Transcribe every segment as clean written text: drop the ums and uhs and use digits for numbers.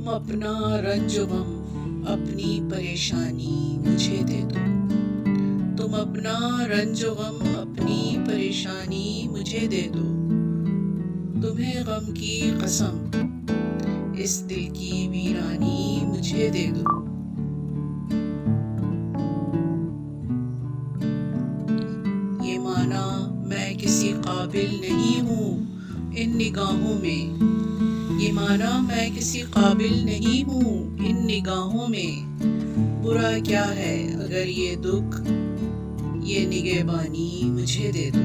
तुम अपना रंज गम अपनी परेशानी मुझे दे दो। तुम अपना रंज गम अपनी परेशानी मुझे दे दो। तुम्हें गम की कसम इस दिल की वीरानी मुझे दे दो। ये माना मैं किसी काबिल नहीं हूँ इन निगाहों में। ये माना मैं किसी काबिल नहीं हूँ इन निगाहों में। बुरा क्या है अगर ये दुख ये निगहबानी मुझे दे दो।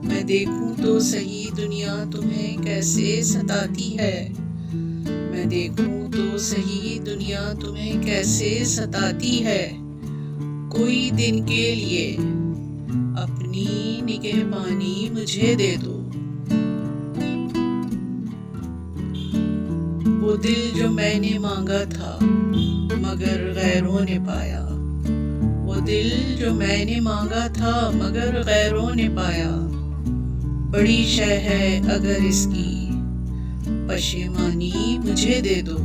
मैं देखूं तो सही दुनिया तुम्हें कैसे सताती है। मैं देखूं तो सही दुनिया तुम्हें कैसे सताती है। कोई दिन के लिए अपनी निगहबानी मुझे दे दो। वो दिल जो मैंने मांगा था मगर गैरों ने पाया। वो दिल जो मैंने मांगा था मगर गैरों ने पाया। बड़ी शय है अगर इसकी पशेमानी मुझे दे दो।